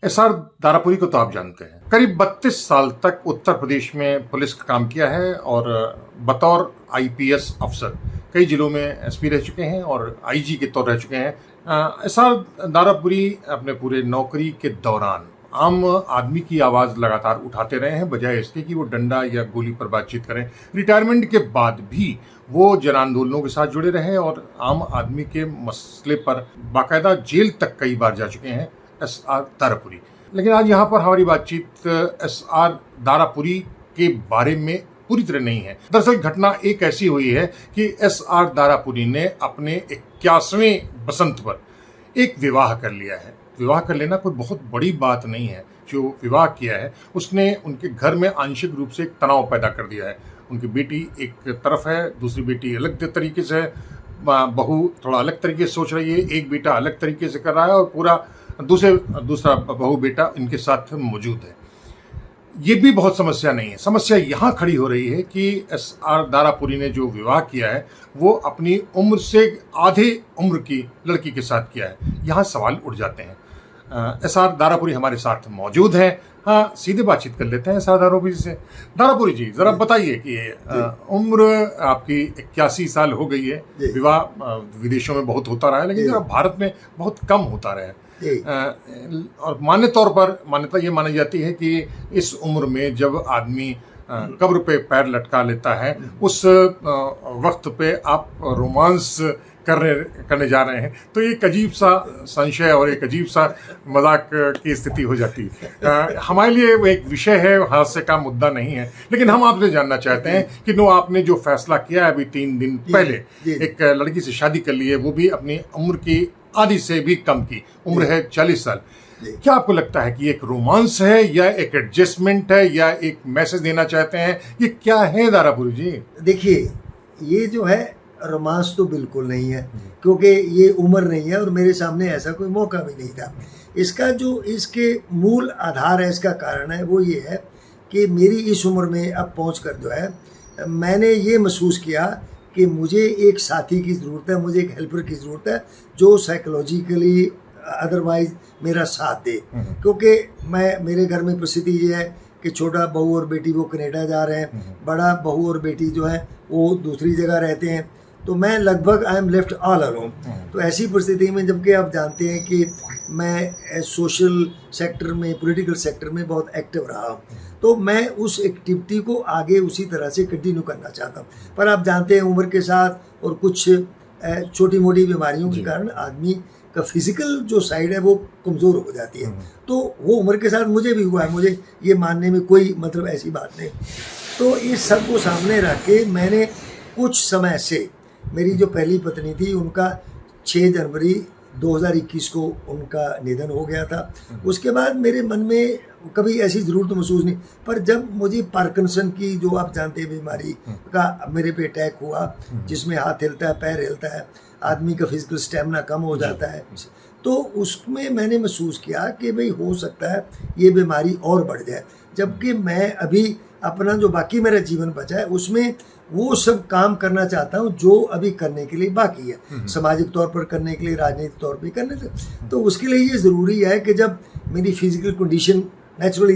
SR Darapuri को तो आप जानते हैं। करीब 32 साल तक उत्तर प्रदेश में पुलिस का काम किया है और बतौर आईपीएस अफसर कई जिलों में एसपी रह चुके हैं और आईजी के तौर रह चुके हैं। एसआर दारापुरी अपने पूरे नौकरी के दौरान आम आदमी की आवाज़ लगातार उठाते रहे हैं, बजाय इसके कि वो डंडा या गोली पर बातचीत करें। रिटायरमेंट के बाद भी वो जन आंदोलनों के साथ जुड़े रहे और आम आदमी के मसले पर बाकायदा जेल तक कई बार जा चुके हैं एसआर दारापुरी। लेकिन आज यहाँ पर हमारी बातचीत एसआर दारापुरी के बारे में पूरी तरह नहीं है। दरअसल घटना एक ऐसी हुई है कि एसआर दारापुरी ने अपने 81वें बसंत पर एक विवाह कर लिया है। विवाह कर लेना कोई बहुत बड़ी बात नहीं है। जो विवाह किया है उसने उनके घर में आंशिक रूप से एक तनाव पैदा कर दिया है। उनकी बेटी एक तरफ है, दूसरी बेटी अलग तरीके से है, बहू थोड़ा अलग तरीके से सोच रही है, एक बेटा अलग तरीके से कर रहा है और पूरा दूसरा बहू बेटा इनके साथ मौजूद है। ये भी बहुत समस्या नहीं है। समस्या यहाँ खड़ी हो रही है कि एसआर दारापुरी ने जो विवाह किया है वो अपनी उम्र से आधे उम्र की लड़की के साथ किया है। यहाँ सवाल उठ जाते हैं। एसआर दारापुरी हमारे साथ मौजूद हैं। हाँ, सीधे बातचीत कर लेते हैं एसआर दारापुरी से। दारापुरी जी, जरा बताइए कि उम्र आपकी 81 साल हो गई है। विवाह विदेशों में बहुत होता रहा है, लेकिन जरा भारत में बहुत कम होता रहा है। और मान्यता ये मानी जाती है कि इस उम्र में जब आदमी कब्र पे पैर लटका लेता है, उस वक्त पे आप रोमांस करने जा रहे हैं, तो एक अजीब सा संशय और एक अजीब सा मजाक की स्थिति हो जाती है। हमारे लिए वो एक विषय है, हास्य का मुद्दा नहीं है। लेकिन हम आपसे जानना चाहते हैं कि आपने जो फैसला किया है अभी 3 दिन पहले, एक लड़की से शादी कर ली है, वो भी अपनी उम्र की आधी से भी कम की उम्र है, 40 साल। क्या आपको लगता है कि एक रोमांस है या एक एडजस्टमेंट है या एक मैसेज देना चाहते हैं? ये क्या है दारापुरी जी? देखिए, ये जो है रोमांस तो बिल्कुल नहीं है, क्योंकि ये उम्र नहीं है और मेरे सामने ऐसा कोई मौका भी नहीं था। इसका जो इसके मूल आधार है, इसका कारण है, वो ये है कि मेरी इस उम्र में अब पहुंचकर जो है मैंने ये महसूस किया कि मुझे एक साथी की ज़रूरत है, मुझे एक हेल्पर की ज़रूरत है जो साइकोलॉजिकली अदरवाइज मेरा साथ दे। क्योंकि मेरे घर में परिस्थिति ये है कि छोटा बहू और बेटी वो कनाडा जा रहे हैं, बड़ा बहू और बेटी जो है वो दूसरी जगह रहते हैं, तो मैं लगभग I am left all alone. तो ऐसी परिस्थिति में, जबकि आप जानते हैं कि मैं सोशल सेक्टर में, पॉलिटिकल सेक्टर में बहुत एक्टिव रहा हूँ, तो मैं उस एक्टिविटी को आगे उसी तरह से कंटिन्यू करना चाहता हूँ। पर आप जानते हैं उम्र के साथ और कुछ छोटी मोटी बीमारियों के कारण आदमी का फिजिकल जो साइड है वो कमज़ोर हो जाती है। तो वो उम्र के साथ मुझे भी हुआ है, मुझे ये मानने में कोई मतलब ऐसी बात नहीं। तो इस सब को सामने रख के मैंने कुछ समय से, मेरी जो पहली पत्नी थी उनका 6 जनवरी 2021 को उनका निधन हो गया था। उसके बाद मेरे मन में कभी ऐसी ज़रूरत महसूस नहीं, पर जब मुझे पार्किंसन की, जो आप जानते हैं, बीमारी का मेरे पे अटैक हुआ, जिसमें हाथ हिलता है, पैर हिलता है, आदमी का फिजिकल स्टेमिना कम हो जाता है, तो उसमें मैंने महसूस किया कि भाई हो सकता है ये बीमारी और बढ़ जाए। जबकि मैं अभी अपना जो बाकी मेरा जीवन बचा है उसमें वो सब काम करना चाहता हूँ जो अभी करने के लिए बाकी है, सामाजिक तौर पर करने के लिए, राजनीतिक तौर पर करने के लिए। तो उसके लिए ये ज़रूरी है कि जब मेरी फिजिकल कंडीशन नेचुरली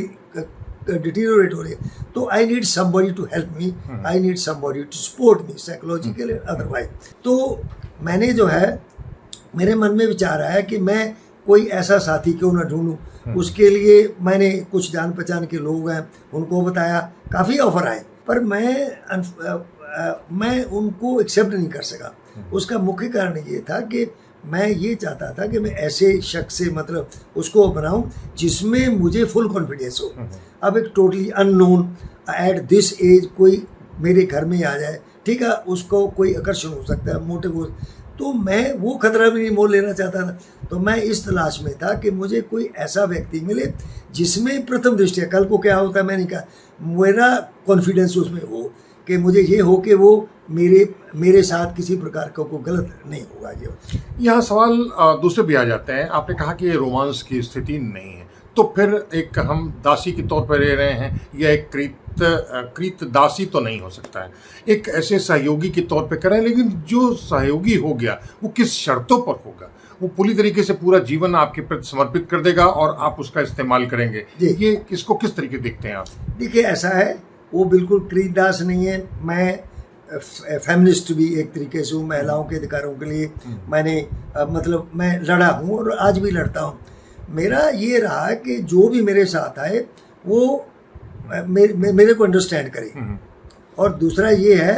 डिटीरियोरेट हो रही है, तो I need somebody to help me, I need somebody to support me psychologically otherwise. तो मैंने जो है, मेरे मन में विचार आया कि मैं कोई ऐसा साथी क्यों ना ढूंढूं। उसके लिए मैंने कुछ जान पहचान के लोग हैं, उनको बताया, काफ़ी ऑफर आए, पर मैं उनको एक्सेप्ट नहीं कर सका। उसका मुख्य कारण ये था कि मैं ये चाहता था कि मैं ऐसे शख्स से मतलब उसको बनाऊं जिसमें मुझे फुल कॉन्फिडेंस हो। अब एक totally unknown at this age कोई मेरे घर में आ जाए, ठीक है, उसको कोई आकर्षण हो सकता है, मोटिव हो, तो मैं वो खतरा भी नहीं मोल लेना चाहता था। तो मैं इस तलाश में था कि मुझे कोई ऐसा व्यक्ति मिले जिसमें प्रथम दृष्टया, कल को क्या होता है मैंने कहा, मेरा कॉन्फिडेंस उसमें हो कि मुझे ये हो कि वो मेरे साथ किसी प्रकार का कोई गलत नहीं होगा। यहाँ सवाल दूसरे भी आ जाते हैं। आपने कहा कि ये रोमांस की स्थिति नहीं है, तो फिर एक हम दासी के तौर पर रह रहे हैं या एक कृत दासी तो नहीं हो सकता है, एक ऐसे सहयोगी के तौर पे करें। लेकिन जो सहयोगी हो गया वो किस शर्तों पर होगा, वो पूरी तरीके से पूरा जीवन आपके प्रति समर्पित कर देगा और आप उसका इस्तेमाल करेंगे। जी। ये किसको किस तरीके देखते हैं आप? देखिए ऐसा है, वो बिल्कुल क्रीदास नहीं है। मैं फेमिनिस्ट भी एक तरीके से हूँ, महिलाओं के अधिकारों के लिए मैंने मतलब मैं लड़ा हूँ और आज भी लड़ता हूँ। मेरा ये रहा कि जो भी मेरे साथ आए वो मेरे को अंडरस्टैंड करे, और दूसरा ये है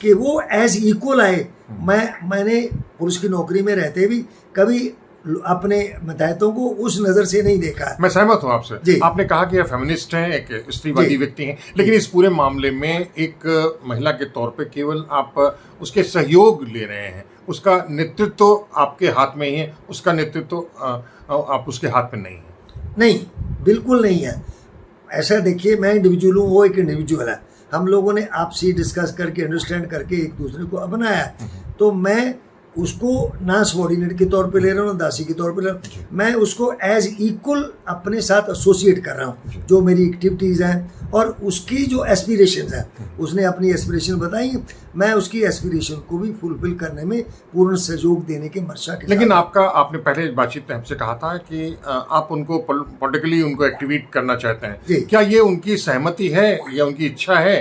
कि वो एज इक्वल आए। मैंने पुलिस की नौकरी में रहते भी कभी अपने मतहतों को उस नज़र से नहीं देखा। मैं सहमत हूँ आपसे। जी। आपने कहा कि आप फेमिनिस्ट हैं, एक स्त्रीवादी व्यक्ति हैं, लेकिन इस पूरे मामले में एक महिला के तौर पे केवल आप उसके सहयोग ले रहे हैं, उसका नेतृत्व तो आपके हाथ में ही है, उसका नेतृत्व तो आप उसके हाथ में नहीं है। नहीं, बिल्कुल नहीं है। ऐसा देखिए, मैं इंडिविजुअल हूँ, वो एक इंडिविजुअल है। हम लोगों ने आपसी डिस्कस करके अंडरस्टैंड करके एक दूसरे को अपनाया, तो मैं उसको ना सबॉर्डिनेट के तौर पे ले रहा हूँ, ना दासी के तौर पे ले रहा हूँ। मैं उसको एज इक्वल अपने साथ एसोसिएट कर रहा हूँ। जो मेरी एक्टिविटीज़ हैं और उसकी जो एस्पिरेशंस हैं, उसने अपनी एस्पिरेशन बताई, मैं उसकी एस्पिरेशन को भी फुलफिल करने में पूर्ण सहयोग देने के मंशा के साथ। लेकिन आपने पहले बातचीत में हमसे कहा था कि आप उनको पॉलिटिकली उनको एक्टिवेट करना चाहते हैं। क्या ये उनकी सहमति है या उनकी इच्छा है?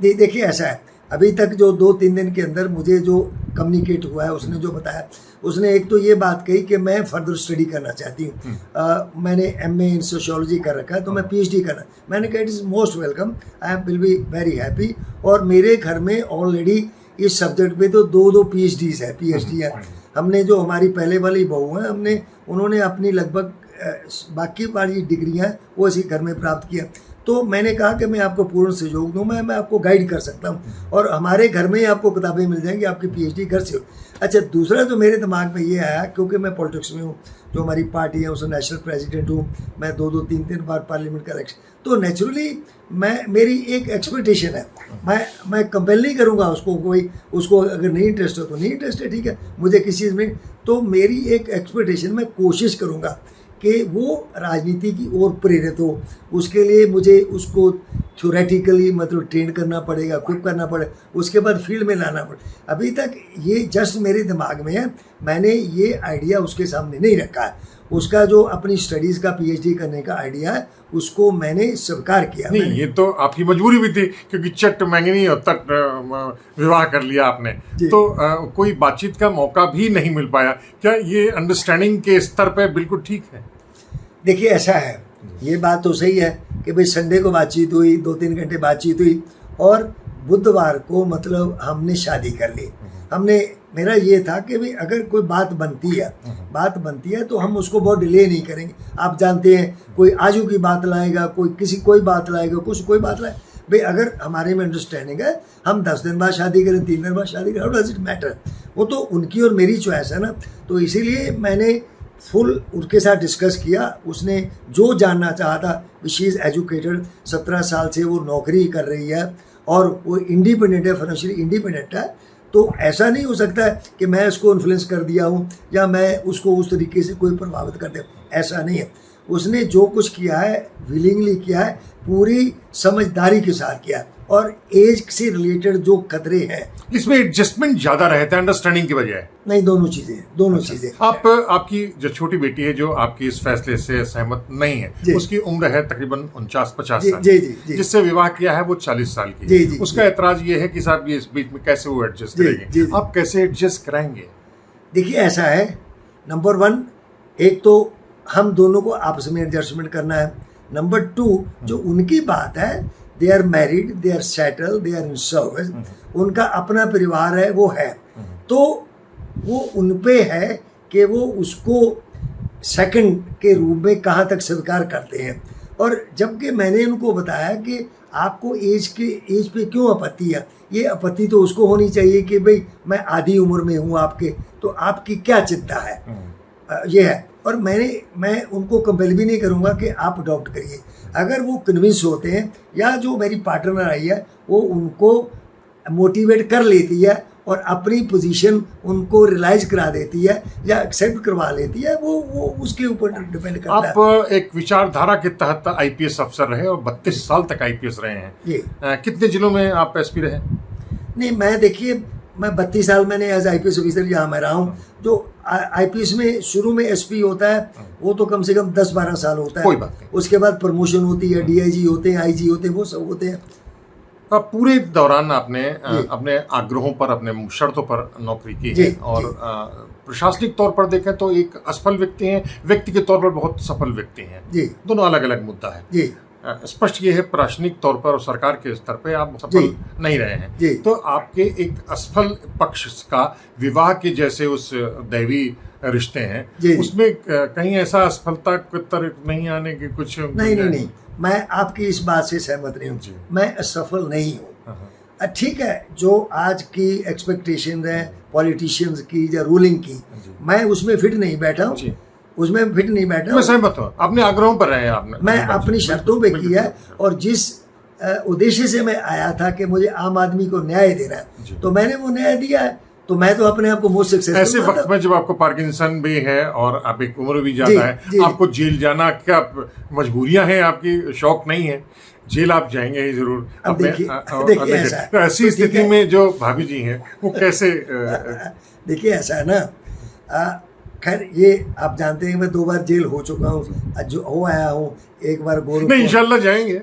देखिए ऐसा है, अभी तक जो 2-3 दिन के अंदर मुझे जो कम्युनिकेट हुआ है, उसने जो बताया, उसने एक तो ये बात कही कि मैं फर्दर स्टडी करना चाहती हूँ। मैंने MA इन सोशियोलॉजी कर रखा है, तो मैं PhD करना। मैंने कहा it is most welcome, I will be very happy. और मेरे घर में ऑलरेडी इस सब्जेक्ट पे तो 2 PhDs है, PhD है। हमने जो हमारी पहले वाली बहू हैं, उन्होंने अपनी लगभग बाकी वाली डिग्रियाँ वो इसी घर में प्राप्त किया। तो मैंने कहा कि मैं आपको पूर्ण सहयोग दूँ, मैं आपको गाइड कर सकता हूँ, और हमारे घर में ही आपको किताबें मिल जाएंगी, आपकी PhD घर से हो। अच्छा, दूसरा जो मेरे दिमाग में ये आया, क्योंकि मैं पॉलिटिक्स में हूँ, जो हमारी पार्टी है उसमें नेशनल प्रेसिडेंट हूँ, मैं 2-3 बार पार्लियामेंट का इलेक्शन, तो नेचुरली मेरी एक एक्सपेक्टेशन है। मैं कंपेल नहीं करूँगा उसको अगर नहीं इंटरेस्ट हो तो नहीं इंटरेस्ट है, ठीक है, मुझे किसी चीज़ में। तो मेरी एक एक्सपेक्टेशन, मैं कोशिश करूँगा कि वो राजनीति की ओर प्रेरित हो। उसके लिए मुझे उसको थ्योरेटिकली मतलब ट्रेन करना पड़ेगा, इक्विप करना पड़ेगा, उसके बाद फील्ड में लाना पड़ेगा। अभी तक ये जस्ट मेरे दिमाग में है, मैंने ये आइडिया उसके सामने नहीं रखा है। उसका जो अपनी स्टडीज़ का PhD करने का आइडिया है, उसको मैंने स्वीकार किया। नहीं, ये तो आपकी मजबूरी भी थी, क्योंकि चट मैंगनी और तट विवाह कर लिया आपने, तो कोई बातचीत का मौका भी नहीं मिल पाया। क्या ये अंडरस्टैंडिंग के स्तर पे बिल्कुल ठीक है? देखिए ऐसा है, ये बात तो सही है कि भाई संडे को बातचीत हुई, 2-3 घंटे बातचीत हुई, और बुधवार को मतलब हमने शादी कर ली। मेरा ये था कि भाई अगर कोई बात बनती है तो हम उसको बहुत डिले नहीं करेंगे। आप जानते हैं, कोई आजू की बात लाएगा, कोई बात लाएगा, कोई बात लाएगा। भाई अगर हमारे में अंडरस्टैंडिंग है, हम 10 दिन बाद शादी करें, 3 दिन बाद शादी करें, हाउ डज इट मैटर? वो तो उनकी और मेरी चॉइस है ना। तो इसीलिए मैंने फुल उनके साथ डिस्कस किया। उसने जो जानना चाहा था, शी इज़ एजुकेटेड, 17 साल से वो नौकरी कर रही है और वो इंडिपेंडेंट है, फाइनेंशियली इंडिपेंडेंट है। तो ऐसा नहीं हो सकता है कि मैं उसको इन्फ्लुएंस कर दिया हूँ या मैं उसको उस तरीके से कोई प्रभावित कर दे, ऐसा नहीं है। उसने जो कुछ किया है विलिंगली किया है, पूरी समझदारी के साथ किया, और एज से रिलेटेड जो खतरे हैं इसमें एडजस्टमेंट ज्यादा रहता है अंडरस्टैंडिंग की बजाय? नहीं, दोनों चीजें। आपकी जो छोटी बेटी है, जो आपकी इस फैसले से सहमत नहीं है, उसकी उम्र है तकरीबन 49-50 साल, जिससे विवाह किया है वो 40 साल की है। उसका एतराज ये है कि साहब ये इस बीच में कैसे वो एडजस्ट करेंगे, आप कैसे एडजस्ट कराएंगे? देखिए ऐसा है, नंबर 1, एक तो हम दोनों को आपस में एडजस्टमेंट करना है। नंबर 2, जो उनकी बात है, they are married, they are settle, they are in service, उनका अपना परिवार है, वो है, तो वो उन पे है कि वो उसको सेकंड के रूप में कहाँ तक स्वीकार करते हैं। और जबकि मैंने उनको बताया कि आपको एज पे क्यों आपत्ति है, ये आपत्ति तो उसको होनी चाहिए कि भाई मैं आधी उम्र में हूँ आपके, तो आपकी क्या चिंता है, ये है। और मैं उनको कंपेल भी नहीं करूँगा कि आप अडॉप्ट करिए। अगर वो कन्विंस होते हैं, या जो मेरी पार्टनर आई है वो उनको मोटिवेट कर लेती है और अपनी पोजीशन उनको रियलाइज करा देती है या एक्सेप्ट करवा लेती है, वो उसके ऊपर डिपेंड करता है। आप एक विचारधारा के तहत IPS अफसर रहे और 32 साल तक IPS रहे हैं। कितने जिलों में आप SP रहे? नहीं, मैं देखिए, मैं 32 साल मैंने एज IPS ऑफिसर यहाँ मैं रहा हूँ। जो IPS में शुरू में SP होता है वो तो कम से कम 10-12 साल होता है, कोई बात नहीं। उसके बाद प्रमोशन होती है, DIG होते हैं, IG होते हैं, वो सब होते हैं। अब पूरे दौरान आपने अपने आग्रहों पर, अपने शर्तों पर नौकरी की है और प्रशासनिक तौर पर देखें तो एक असफल व्यक्ति हैं, व्यक्ति के तौर पर बहुत सफल व्यक्ति हैं जी। दोनों अलग अलग मुद्दा है जी। स्पष्ट ये है प्रशासनिक तौर पर और सरकार के स्तर पे आप सफल नहीं रहे हैं जी। तो आपके एक असफल पक्ष का विवाह के जैसे उस दैवी रिश्ते हैं उसमें कहीं ऐसा असफलता की तरफ नहीं आने की कुछ नहीं, मैं आपकी इस बात से सहमत नहीं हूँ। मैं असफल नहीं हूँ। ठीक है, जो आज की एक्सपेक्टेशन है पॉलिटिशियंस की या रूलिंग की, मैं उसमें फिट नहीं बैठा हूँ, उसमें फिट नहीं बैठा। मैं सहमत हूँ, अपने आग्रहों पर रहे आपने, मैं अपनी शर्तों पे किया है और जिस उद्देश्य से मैं आया था कि मुझे आम आदमी को न्याय देना है तो मैंने वो न्याय दिया है। तो मैं तो अपने आप को मोस्ट सक्सेसफुल। ऐसे वक्त में जब आपको पार्किंसन भी है और आप एक उम्र भी ज्यादा है, आपको जेल जाना क्या मजबूरियां हैं आपकी, शौक नहीं है, जेल आप जाएंगे ही जरूर। देखिए ऐसी स्थिति में जो भाभी जी हैं वो कैसे देखिए ऐसा है ना, खैर ये आप जानते हैं मैं 2 बार जेल हो चुका हूँ, जो हो आया हूँ, एक बार गोरखपुर। नहीं, इंशाल्लाह जाएंगे,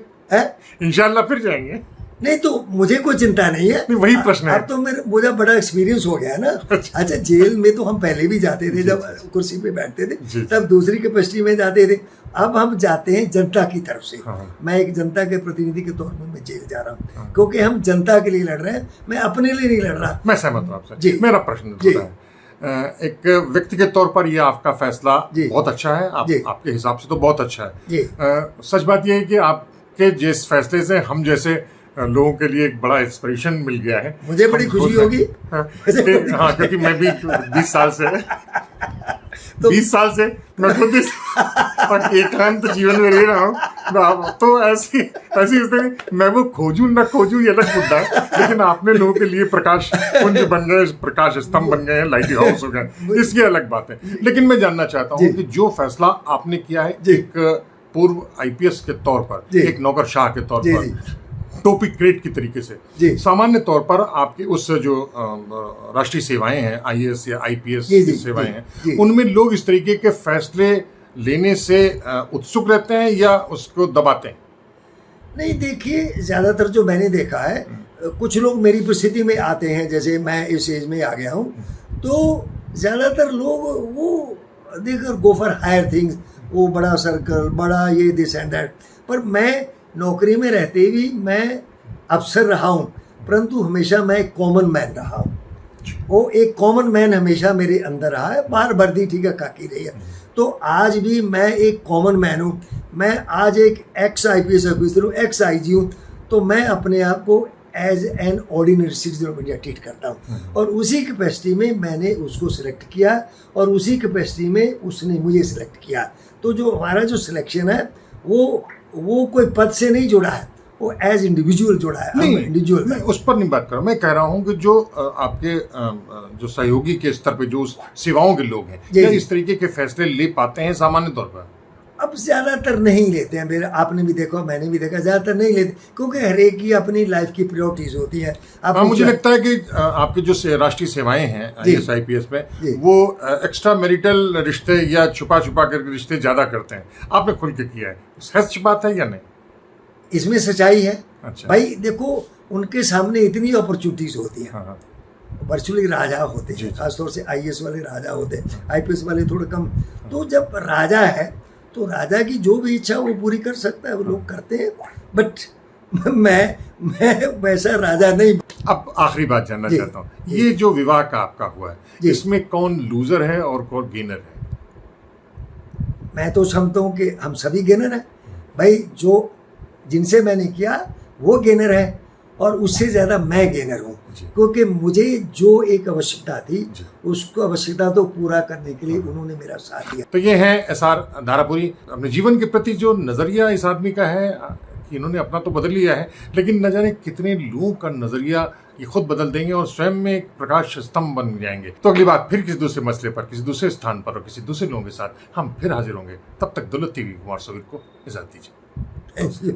इंशाल्लाह फिर जाएंगे। नहीं तो मुझे कोई चिंता नहीं है, नहीं, वही प्रश्न है। अब तो मुझे बड़ा एक्सपीरियंस हो गया है ना। अच्छा, जेल में तो हम पहले भी जाते थे, जब कुर्सी पे बैठते थे तब दूसरी कैपेसिटी में जाते थे। अब हम जाते हैं जनता की तरफ से। मैं एक जनता के प्रतिनिधि के तौर पर मैं जेल जा रहा हूँ क्योंकि हम जनता के लिए लड़ रहे हैं, मैं अपने लिए नहीं लड़ रहा। मैं सहमत हूँ आपसे। मेरा प्रश्न एक व्यक्ति के तौर पर यह आपका फैसला बहुत अच्छा है, आपके हिसाब से तो बहुत अच्छा है। सच बात यह है कि आपके जिस फैसले से हम जैसे लोगों के लिए एक बड़ा इंस्पिरेशन मिल गया है। मुझे बड़ी खुशी होगी। हाँ, क्योंकि मैं भी 20 साल से तो 20 साल से मैं खुद एकांत जीवन में रह रहा हूँ, तो ऐसी स्थिति मैं वो खोजूं ना खोजूं ये अलग मुद्दा है, लेकिन आपने लोगों के लिए प्रकाश पुंज बन गए, प्रकाश स्तंभ बन गए हैं, लाइट हाउस हो गए, इसकी अलग बात है। लेकिन मैं जानना चाहता हूँ कि जो फैसला आपने किया है एक पूर्व IPS के तौर पर, एक नौकरशाह के तौर पर, टोपी क्रेट की तरीके से, सामान्य तौर पर आपकी उस जो राष्ट्रीय सेवाएं हैं, IAS या IPS की सेवाएं हैं, उनमें लोग इस तरीके के फैसले लेने से उत्सुक रहते हैं या उसको दबाते हैं? नहीं, देखिए ज़्यादातर जो मैंने देखा है, कुछ लोग मेरी परिस्थिति में आते हैं, जैसे मैं इस एज में आ गया हूँ, तो ज़्यादातर लोग वो देकर गो फॉर हायर थिंग्स, वो बड़ा सर्कल, बड़ा ये दिस एंड दैट। पर मैं नौकरी में रहते भी मैं अफसर रहा हूँ, परंतु हमेशा मैं एक कॉमन मैन रहा हूँ। वो एक कॉमन मैन हमेशा मेरे अंदर रहा है, बाहर वर्दी ठीक है काकी रही है, तो आज भी मैं एक कॉमन मैन हूँ। मैं आज एक एक्स IPS ऑफिसर हूँ, एक्स IG हूँ, तो मैं अपने आप को as an ordinary citizen of India treat करता हूँ। और उसी कैपेसिटी में मैंने उसको सिलेक्ट किया और उसी कैपेसिटी में उसने मुझे सिलेक्ट किया। तो जो हमारा जो सिलेक्शन है वो कोई पद से नहीं जुड़ा है, वो एज इंडिविजुअल जुड़ा है। नहीं, इंडिविजुअल मैं उस पर नहीं बात कर रहा, मैं कह रहा हूँ कि जो आपके जो सहयोगी के स्तर पे जो सेवाओं के लोग हैं, क्या इस तरीके के फैसले ले पाते हैं सामान्य तौर पर? अब ज़्यादातर नहीं लेते हैं, मेरा आपने भी देखा, मैंने भी देखा, ज़्यादातर नहीं लेते, क्योंकि हर एक की अपनी लाइफ की प्रायोरिटीज होती हैं। मुझे लगता है कि आपके जो राष्ट्रीय सेवाएं हैं IAS IPS में, वो एक्स्ट्रा मैरिटल रिश्ते या छुपा कर रिश्ते ज़्यादा करते हैं, आपने खुल के किया है, सच बात है या नहीं? इसमें सच्चाई है। अच्छा। भाई देखो, उनके सामने इतनी अपॉर्चुनिटीज होती हैं, वर्चुअली राजा होते हैं, खासतौर से IAS वाले राजा होते हैं, IPS वाले थोड़े कम। तो जब राजा है तो राजा की जो भी इच्छा वो पूरी कर सकता है, वो लोग करते हैं, बट मैं वैसा राजा नहीं। अब आखिरी बात जानना चाहता हूँ, ये जो विवाह का आपका हुआ है, इसमें कौन लूजर है और कौन गेनर है? मैं तो समझता हूँ कि हम सभी गेनर हैं भाई। जो जिनसे मैंने किया वो गेनर है और उससे ज़्यादा मैं गेनर हूँ, क्योंकि मुझे जो एक आवश्यकता थी उसको आवश्यकता तो पूरा करने के लिए उन्होंने मेरा साथ दिया। तो ये है SR धारापुरी। अपने जीवन के प्रति जो नज़रिया इस आदमी का है कि इन्होंने अपना तो बदल लिया है, लेकिन न जाने कितने लोगों का नज़रिया ये खुद बदल देंगे और स्वयं में एक प्रकाश स्तंभ बन जाएंगे। तो अगली बात फिर किसी दूसरे मसले पर, किसी दूसरे स्थान पर और किसी दूसरे लोगों के साथ हम फिर हाजिर होंगे। तब तक दौलत TV कुमार सवीर को इजाज़त दीजिए।